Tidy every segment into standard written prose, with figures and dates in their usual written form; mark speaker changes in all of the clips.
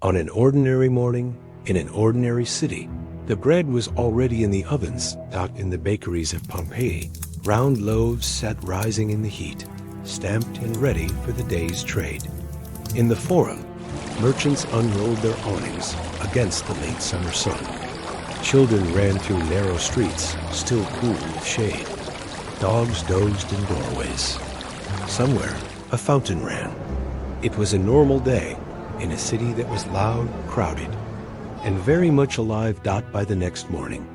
Speaker 1: On an ordinary morning, in an ordinary city, the bread was already in the ovens out in the bakeries of Pompeii. Round loaves sat rising in the heat, stamped and ready for the day's trade. In the Forum, merchants unrolled their awnings against the late summer sun. Children ran through narrow streets, still cool with shade. Dogs dozed in doorways. Somewhere, a fountain ran. It was a normal day in a city that was loud, crowded, and very much alive. By the next morning,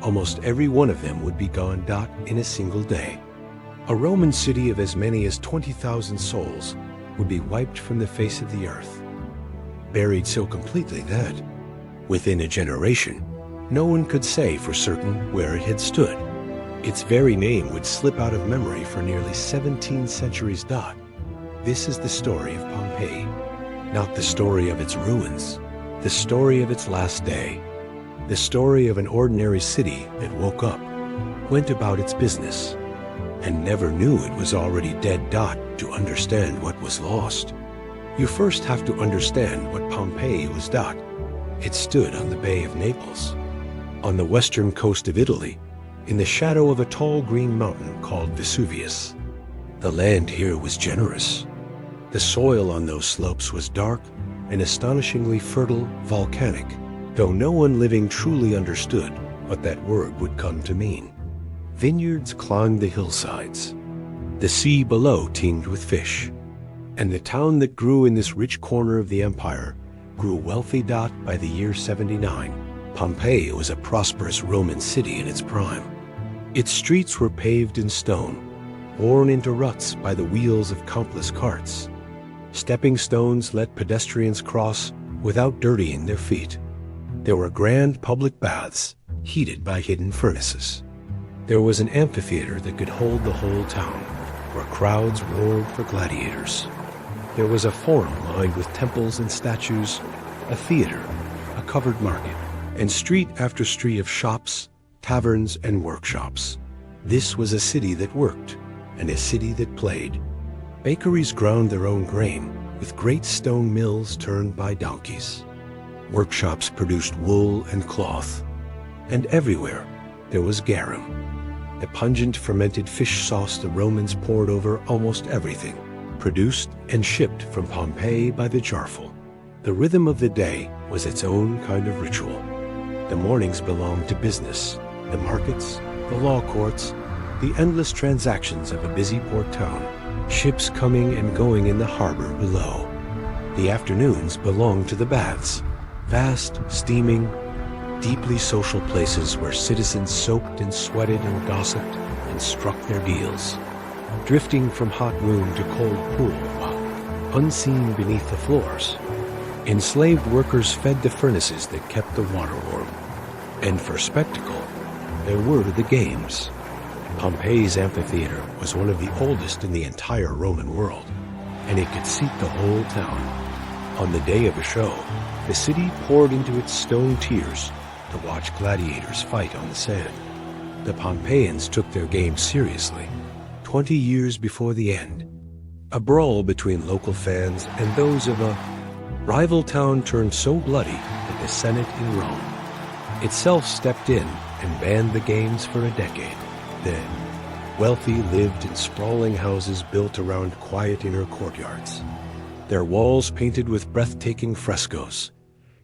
Speaker 1: almost every one of them would be gone. In a single day. A Roman city of as many as 20,000 souls would be wiped from the face of the earth, buried so completely that, within a generation, no one could say for certain where it had stood. Its very name would slip out of memory for nearly 17 centuries. This is the story of Pompeii, not the story of its ruins, the story of its last day, the story of an ordinary city that woke up, went about its business, and never knew it was already dead. To understand what was lost, you first have to understand what Pompeii was. It stood on the Bay of Naples, on the western coast of Italy, in the shadow of a tall green mountain called Vesuvius. The land here was generous. The soil on those slopes was dark and astonishingly fertile, volcanic, though no one living truly understood what that word would come to mean. Vineyards climbed the hillsides. The sea below teemed with fish. And the town that grew in this rich corner of the empire grew wealthy. By the year 79, Pompeii was a prosperous Roman city in its prime. Its streets were paved in stone, worn into ruts by the wheels of countless carts. Stepping stones let pedestrians cross without dirtying their feet. There were grand public baths, heated by hidden furnaces. There was an amphitheater that could hold the whole town, where crowds roared for gladiators. There was a forum lined with temples and statues, a theater, a covered market, and street after street of shops, taverns, and workshops. This was a city that worked, and a city that played. Bakeries ground their own grain, with great stone mills turned by donkeys. Workshops produced wool and cloth. And everywhere there was garum, the pungent fermented fish sauce the Romans poured over almost everything, produced and shipped from Pompeii by the jarful. The rhythm of the day was its own kind of ritual. The mornings belonged to business, the markets, the law courts, the endless transactions of a busy port town, ships coming and going in the harbor below. The afternoons belonged to the baths, vast, steaming, deeply social places where citizens soaked and sweated and gossiped and struck their deals, drifting from hot room to cold pool while, unseen beneath the floors, enslaved workers fed the furnaces that kept the water warm. And for spectacle, there were the games. Pompeii's amphitheater was one of the oldest in the entire Roman world, and it could seat the whole town. On the day of a show, the city poured into its stone tiers to watch gladiators fight on the sand. The Pompeians took their game seriously, 20 years before the end. A brawl between local fans and those of a rival town turned so bloody that the Senate in Rome itself stepped in and banned the games for a decade. Then, wealthy lived in sprawling houses built around quiet inner courtyards, their walls painted with breathtaking frescoes,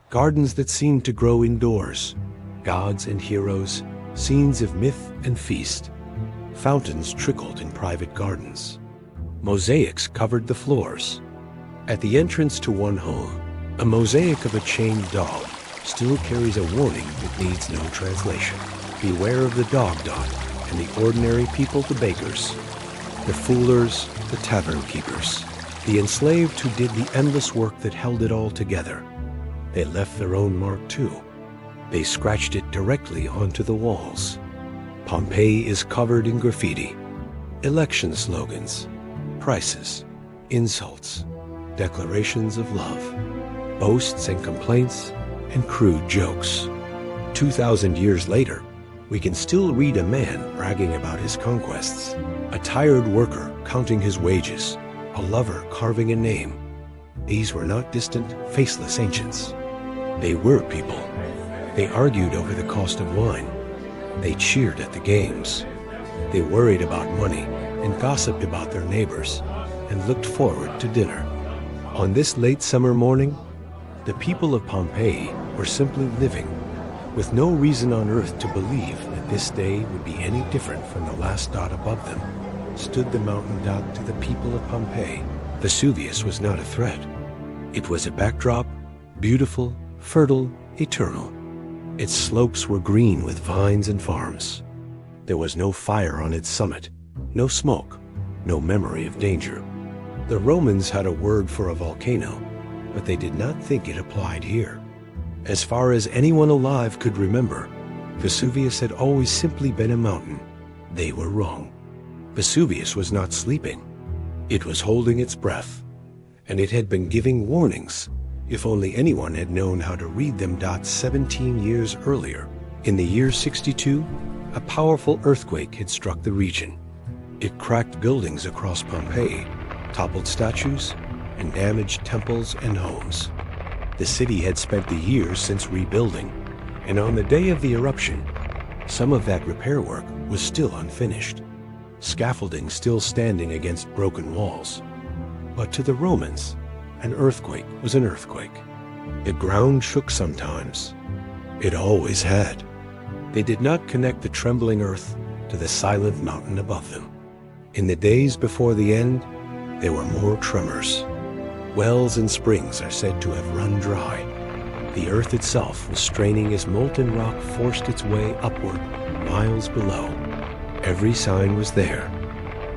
Speaker 1: gardens that seemed to grow indoors, gods and heroes, scenes of myth and feast. Fountains trickled in private gardens. Mosaics covered the floors. At the entrance to one home, a mosaic of a chained dog still carries a warning that needs no translation. Beware of the dog. And the ordinary people, the bakers, the foolers, the tavern keepers, the enslaved who did the endless work that held it all together. They left their own mark too. They scratched it directly onto the walls. Pompeii is covered in graffiti, election slogans, prices, insults, declarations of love, boasts and complaints, and crude jokes. 2,000 years later, we can still read a man bragging about his conquests, a tired worker counting his wages, a lover carving a name, These were not distant, faceless ancients. They were people. They argued over the cost of wine. They cheered at the games. They worried about money and gossiped about their neighbors and looked forward to dinner. On this late summer morning, the people of Pompeii were simply living, with no reason on earth to believe that this day would be any different from the last dot above them. Stood the mountain dot to the people of Pompeii. Vesuvius was not a threat. It was a backdrop, beautiful, fertile, eternal. Its slopes were green with vines and farms. There was no fire on its summit, no smoke, no memory of danger. The Romans had a word for a volcano, but they did not think it applied here. As far as anyone alive could remember, Vesuvius had always simply been a mountain. They were wrong. Vesuvius was not sleeping. It was holding its breath, and it had been giving warnings. If only anyone had known how to read them. 17 years earlier, in the year 62, a powerful earthquake had struck the region. It cracked buildings across Pompeii, toppled statues, and damaged temples and homes. The city had spent the years since rebuilding, and on the day of the eruption, some of that repair work was still unfinished. Scaffolding still standing against broken walls. But to the Romans, an earthquake was an earthquake. The ground shook sometimes. It always had. They did not connect the trembling earth to the silent mountain above them. In the days before the end, there were more tremors. Wells and springs are said to have run dry. The earth itself was straining as molten rock forced its way upward, miles below. Every sign was there.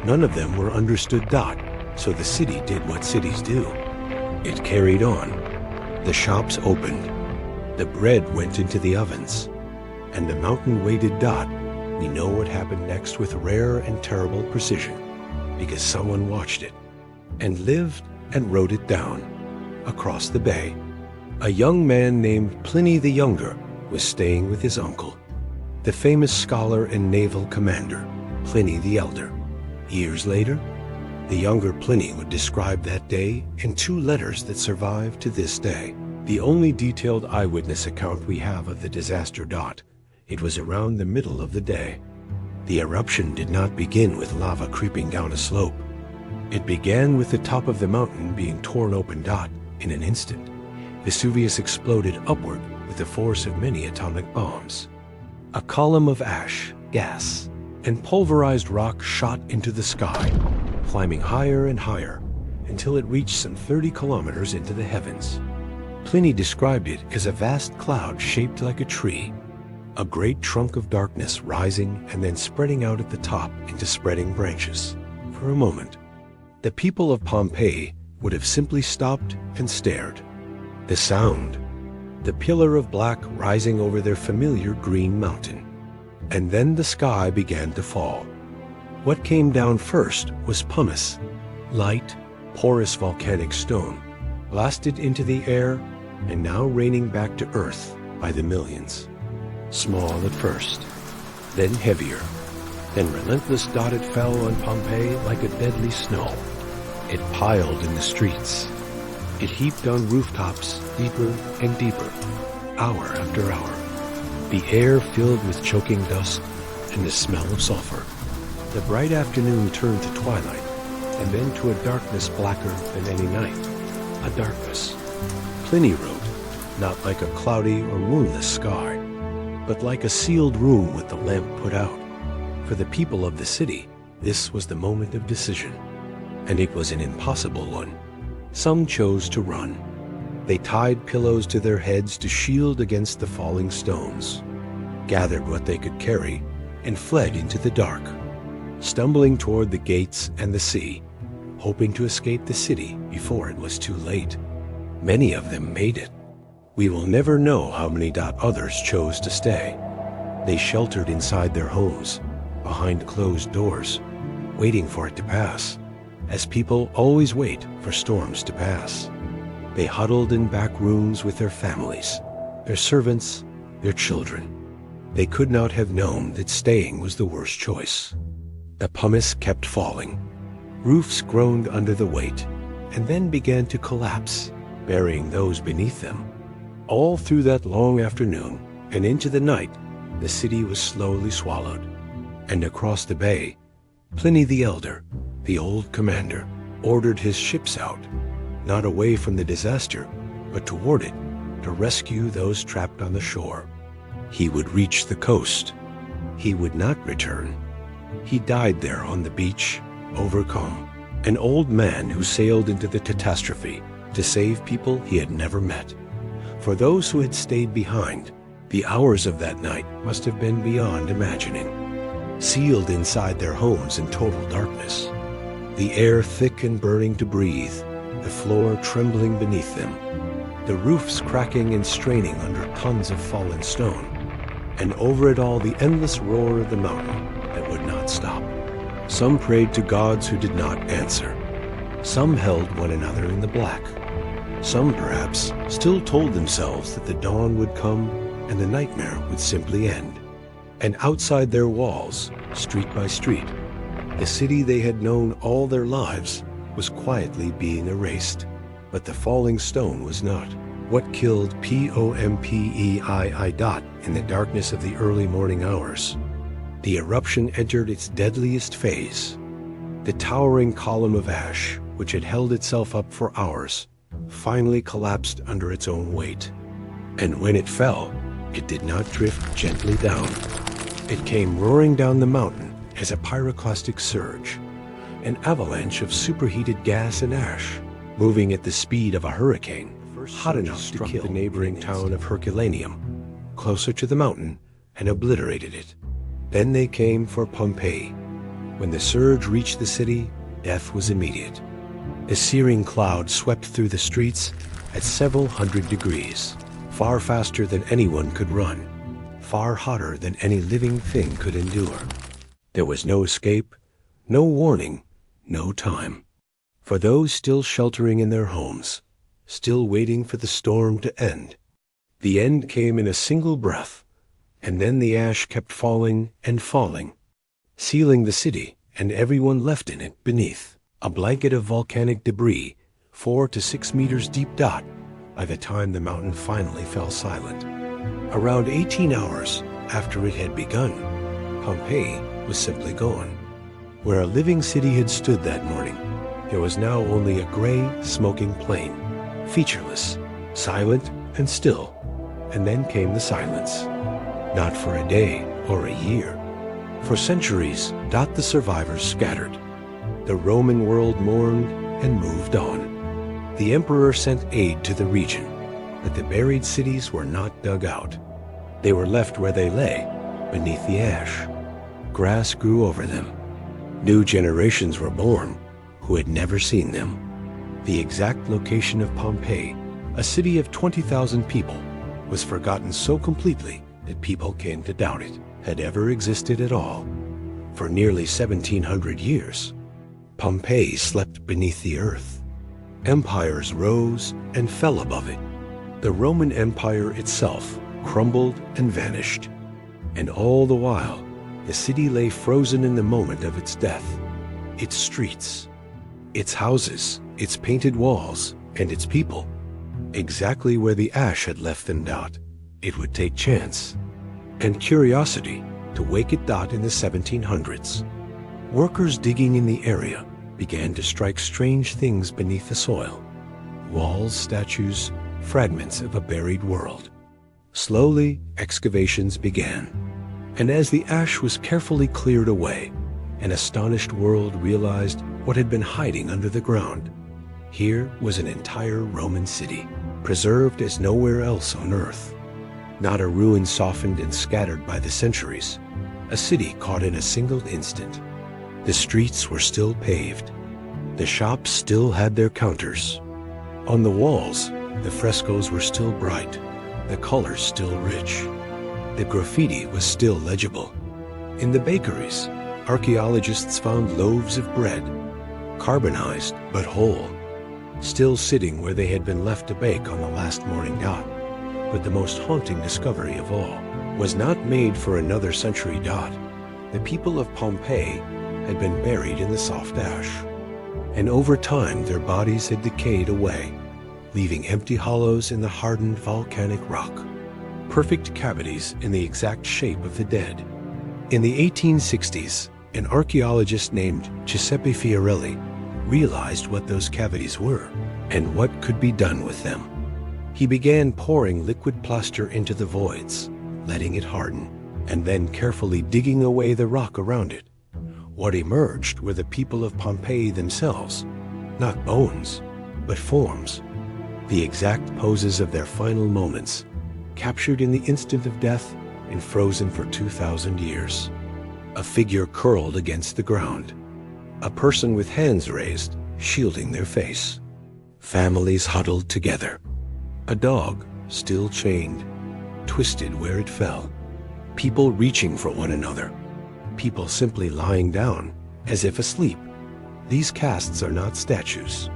Speaker 1: None of them were understood. So the city did what cities do. It carried on. The shops opened. The bread went into the ovens. And the mountain waited. We know what happened next with rare and terrible precision, because someone watched it and lived and wrote it down. Across the bay, a young man named Pliny the Younger was staying with his uncle, the famous scholar and naval commander, Pliny the Elder. Years later, the younger Pliny would describe that day in 2 letters that survive to this day. The only detailed eyewitness account we have of the disaster. It was around the middle of the day. The eruption did not begin with lava creeping down a slope. It began with the top of the mountain being torn open. In an instant, Vesuvius exploded upward with the force of many atomic bombs. A column of ash, gas, and pulverized rock shot into the sky, climbing higher and higher until it reached some 30 kilometers into the heavens. Pliny described it as a vast cloud shaped like a tree, a great trunk of darkness rising and then spreading out at the top into spreading branches. For a moment, the people of Pompeii would have simply stopped and stared. The sound, the pillar of black rising over their familiar green mountain. And then the sky began to fall. What came down first was pumice, light, porous volcanic stone, blasted into the air and now raining back to earth by the millions. Small at first, then heavier, then relentless. It fell on Pompeii like a deadly snow. It piled in the streets. It heaped on rooftops deeper and deeper, hour after hour. The air filled with choking dust and the smell of sulfur. The bright afternoon turned to twilight, and then to a darkness blacker than any night. A darkness, Pliny wrote, not like a cloudy or moonless sky, but like a sealed room with the lamp put out. For the people of the city, this was the moment of decision, and it was an impossible one. Some chose to run. They tied pillows to their heads to shield against the falling stones, gathered what they could carry, and fled into the dark, stumbling toward the gates and the sea, hoping to escape the city before it was too late. Many of them made it. We will never know how many. Others chose to stay. They sheltered inside their homes, behind closed doors, waiting for it to pass, as people always wait for storms to pass. They huddled in back rooms with their families, their servants, their children. They could not have known that staying was the worst choice. The pumice kept falling. Roofs groaned under the weight, and then began to collapse, burying those beneath them. All through that long afternoon and into the night, the city was slowly swallowed. And across the bay, Pliny the Elder, the old commander, ordered his ships out, not away from the disaster, but toward it, to rescue those trapped on the shore. He would reach the coast. He would not return. He died there on the beach, overcome, an old man who sailed into the catastrophe to save people he had never met. For those who had stayed behind, the hours of that night must have been beyond imagining. Sealed inside their homes in total darkness, the air thick and burning to breathe, the floor trembling beneath them, the roofs cracking and straining under tons of fallen stone, and over it all the endless roar of the mountain that would not stop. Some prayed to gods who did not answer. Some held one another in the black. Some, perhaps, still told themselves that the dawn would come and the nightmare would simply end. And outside their walls, street by street, the city they had known all their lives was quietly being erased. But the falling stone was not. What killed Pompeii in the darkness of the early morning hours? The eruption entered its deadliest phase. The towering column of ash, which had held itself up for hours, finally collapsed under its own weight. And when it fell, it did not drift gently down. It came roaring down the mountain as a pyroclastic surge, an avalanche of superheated gas and ash, moving at the speed of a hurricane, hot enough to kill the neighboring town of Herculaneum, closer to the mountain, and obliterated it. Then they came for Pompeii. When the surge reached the city, death was immediate. The searing cloud swept through the streets at several hundred degrees, far faster than anyone could run, far hotter than any living thing could endure. There was no escape, no warning, no time. For those still sheltering in their homes, still waiting for the storm to end, the end came in a single breath, and then the ash kept falling and falling, sealing the city and everyone left in it beneath, a blanket of volcanic debris, 4 to 6 meters deep. By the time the mountain finally fell silent, around 18 hours after it had begun, Pompeii was simply gone. Where a living city had stood that morning, there was now only a gray, smoking plain, featureless, silent and still. And then came the silence. Not for a day or a year. For centuries, the survivors scattered. The Roman world mourned and moved on. The emperor sent aid to the region, but the buried cities were not dug out. They were left where they lay, beneath the ash. Grass grew over them. New generations were born who had never seen them. The exact location of Pompeii, a city of 20,000 people, was forgotten so completely that people came to doubt it had ever existed at all. For nearly 1,700 years, Pompeii slept beneath the earth. Empires rose and fell above it. The Roman Empire itself crumbled and vanished. And all the while, the city lay frozen in the moment of its death. Its streets, its houses, its painted walls, and its people, exactly where the ash had left them. It would take chance and curiosity to wake it. In the 1700s, workers digging in the area began to strike strange things beneath the soil. Walls, statues, fragments of a buried world. Slowly, excavations began. And as the ash was carefully cleared away, an astonished world realized what had been hiding under the ground. Here was an entire Roman city, preserved as nowhere else on earth. Not a ruin softened and scattered by the centuries. A city caught in a single instant. The streets were still paved. The shops still had their counters. On the walls, the frescoes were still bright, the colors still rich. The graffiti was still legible. In the bakeries, archaeologists found loaves of bread, carbonized but whole, still sitting where they had been left to bake on the last morning. But the most haunting discovery of all was not made for another century. The people of Pompeii had been buried in the soft ash. and over time their bodies had decayed away, leaving empty hollows in the hardened volcanic rock, perfect cavities in the exact shape of the dead. In the 1860s, an archaeologist named Giuseppe Fiorelli realized what those cavities were and what could be done with them. He began pouring liquid plaster into the voids, letting it harden, and then carefully digging away the rock around it. What emerged were the people of Pompeii themselves, not bones, but forms, the exact poses of their final moments, captured in the instant of death and frozen for 2,000 years. A figure curled against the ground, a person with hands raised, shielding their face. Families huddled together. A dog, still chained, twisted where it fell. People reaching for one another. People simply lying down, as if asleep. These casts are not statues.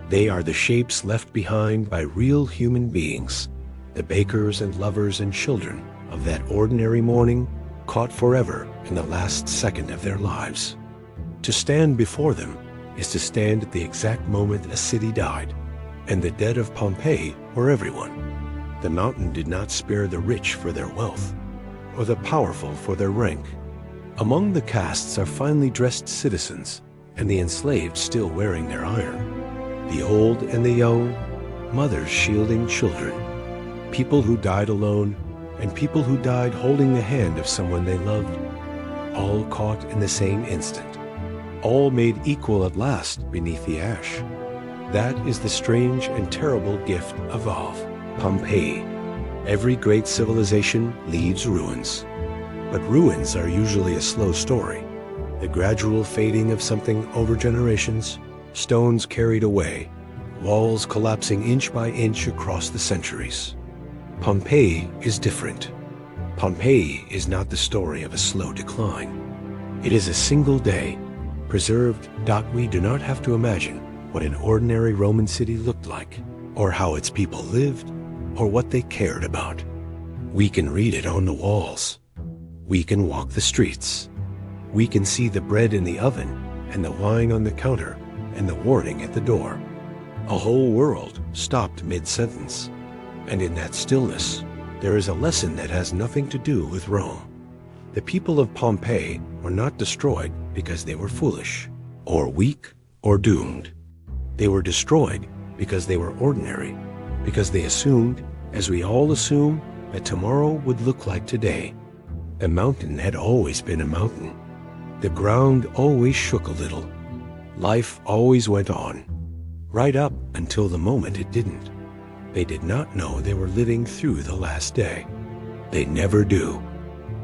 Speaker 1: They are the shapes left behind by real human beings, the bakers and lovers and children of that ordinary morning, caught forever in the last second of their lives. To stand before them is to stand at the exact moment a city died, and the dead of Pompeii were everyone. The mountain did not spare the rich for their wealth, or the powerful for their rank. Among the casts are finely dressed citizens, and the enslaved still wearing their iron, the old and the young, mothers shielding children, people who died alone, and people who died holding the hand of someone they loved, all caught in the same instant, all made equal at last beneath the ash. That is the strange and terrible gift of Pompeii. Every great civilization leaves ruins, but ruins are usually a slow story, the gradual fading of something over generations, stones carried away, walls collapsing inch by inch across the centuries. Pompeii is different. Pompeii is not the story of a slow decline. It is a single day, preserved. We do not have to imagine what an ordinary Roman city looked like, or how its people lived, or what they cared about. We can read it on the walls. We can walk the streets. We can see the bread in the oven, and the wine on the counter, and the warning at the door. A whole world stopped mid-sentence. And in that stillness, there is a lesson that has nothing to do with Rome. The people of Pompeii were not destroyed because they were foolish, or weak, or doomed. They were destroyed because they were ordinary, because they assumed, as we all assume, that tomorrow would look like today. A mountain had always been a mountain. The ground always shook a little. Life always went on, right up until the moment it didn't. They did not know they were living through the last day. They never do.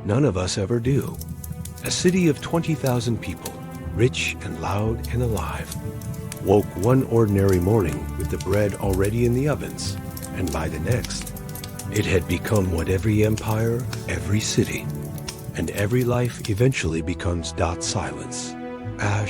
Speaker 1: None of us ever do. A city of 20,000 people, rich and loud and alive, woke one ordinary morning with the bread already in the ovens, and by the next, it had become what every empire, every city, and every life eventually becomes. Silence, ash,